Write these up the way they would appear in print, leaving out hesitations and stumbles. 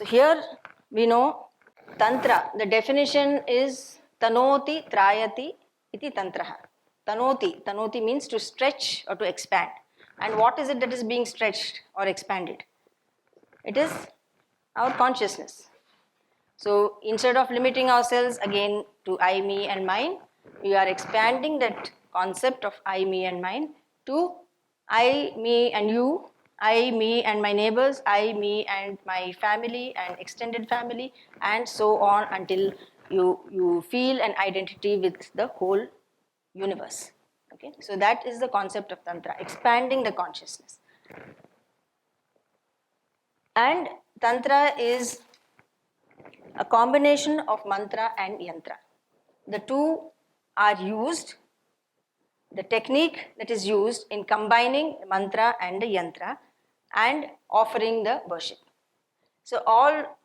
So here we know Tantra, the definition is Tanoti Trayati iti Tantraha. Tanoti means to stretch or to expand. And what is it that is being stretched or expanded? It is our consciousness. So instead of limiting ourselves again to I, me and mine, we are expanding that concept of I, me and mine to I, me and you, I, me and my neighbors, I, me and my family and extended family, and so on until you feel an identity with the whole universe. Okay, so that is the concept of Tantra, expanding the consciousness. And Tantra is a combination of mantra and yantra. The two are used, the technique that is used in combining mantra and the yantra and offering the worship. So all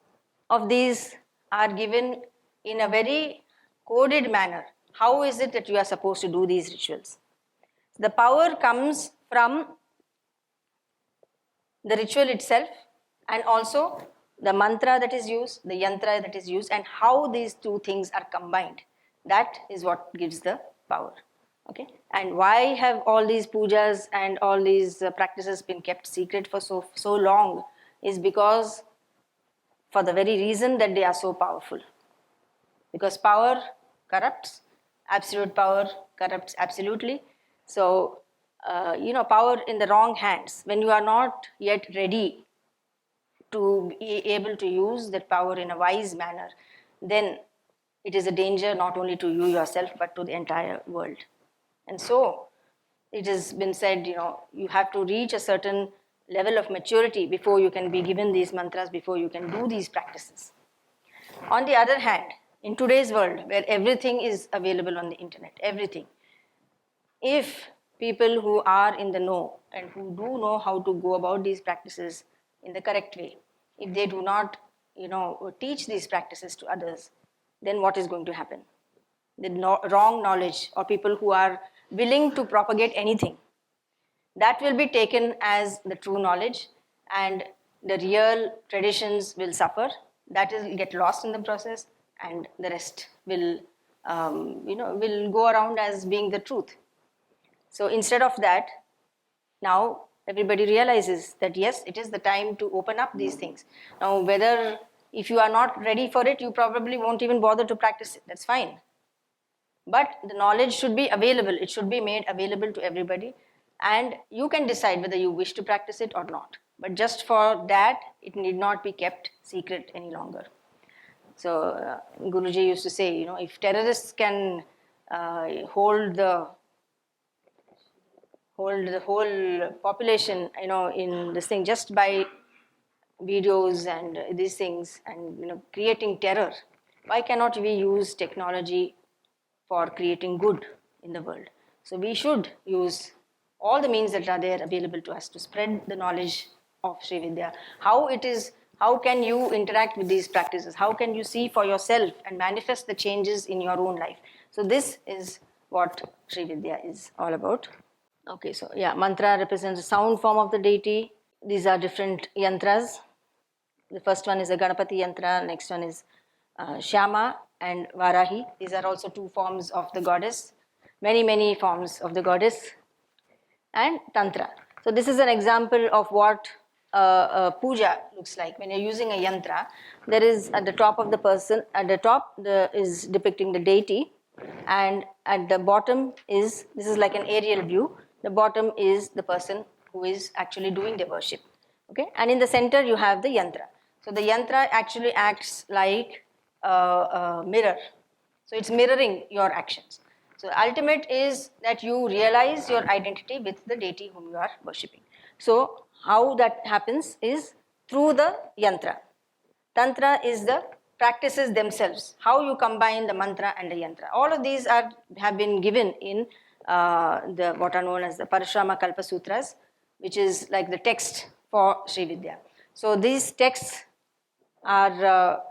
of these are given in a very coded manner. How is it that you are supposed to do these rituals? The power comes from the ritual itself and also the mantra that is used, the yantra that is used, and how these two things are combined. That is what gives the power. Okay? And why have all these pujas and all these practices been kept secret for so long is because for the very reason that they are so powerful. Because power corrupts, absolute power corrupts absolutely. So, power in the wrong hands, when you are not yet ready to be able to use that power in a wise manner, then it is a danger not only to you yourself but to the entire world. And so it has been said, you have to reach a certain level of maturity before you can be given these mantras, before you can do these practices. On the other hand, in today's world where everything is available on the internet, everything, if people who are in the know and who do know how to go about these practices in the correct way, if they do not, teach these practices to others, then what is going to happen? The wrong knowledge, or people who are willing to propagate anything, that will be taken as the true knowledge, and the real traditions will suffer. That will get lost in the process, and the rest will, will go around as being the truth. So instead of that, now everybody realizes that yes, it is the time to open up these things. Now, whether if you are not ready for it, you probably won't even bother to practice it. That's fine. But the knowledge should be available. It should be made available to everybody. And you can decide whether you wish to practice it or not. But just for that, it need not be kept secret any longer. So Guruji used to say, if terrorists can hold the whole population, in this thing just by videos and these things and, creating terror, why cannot we use technology for creating good in the world? So we should use all the means that are there available to us to spread the knowledge of SriVidya. How can you interact with these practices? How can you see for yourself and manifest the changes in your own life? So this is what SriVidya is all about. Okay, so mantra represents the sound form of the deity. These are different yantras. The first one is a Ganapati yantra, next one is Shyama and Varahi. These are also two forms of the goddess, many forms of the goddess. And Tantra. So this is an example of what a puja looks like. When you're using a yantra, there is at the top of the person, at the top is depicting the deity, and at the bottom this is like an aerial view, the bottom is the person who is actually doing the worship. Okay, and in the center you have the yantra. So the yantra actually acts like a mirror. So it's mirroring your actions. So ultimate is that you realize your identity with the deity whom you are worshipping. So how that happens is through the yantra. Tantra is the practices themselves, how you combine the mantra and the yantra. All of these have been given in what are known as the Parashrama Kalpa Sutras, which is like the text for SriVidya. So these texts are,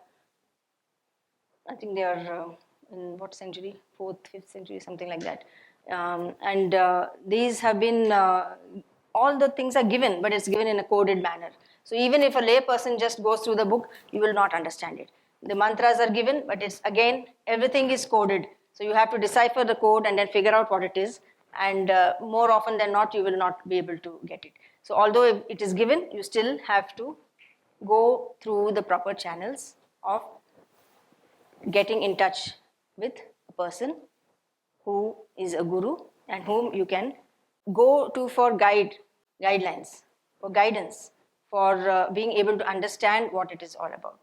I think they are in what century? 4th, 5th century, something like that. These have been, all the things are given, but it's given in a coded manner. So even if a lay person just goes through the book, you will not understand it. The mantras are given, but it's again, everything is coded. So you have to decipher the code and then figure out what it is. And more often than not, you will not be able to get it. So although it is given, you still have to go through the proper channels of getting in touch with a person who is a guru and whom you can go to for guidelines, for guidance, for being able to understand what it is all about.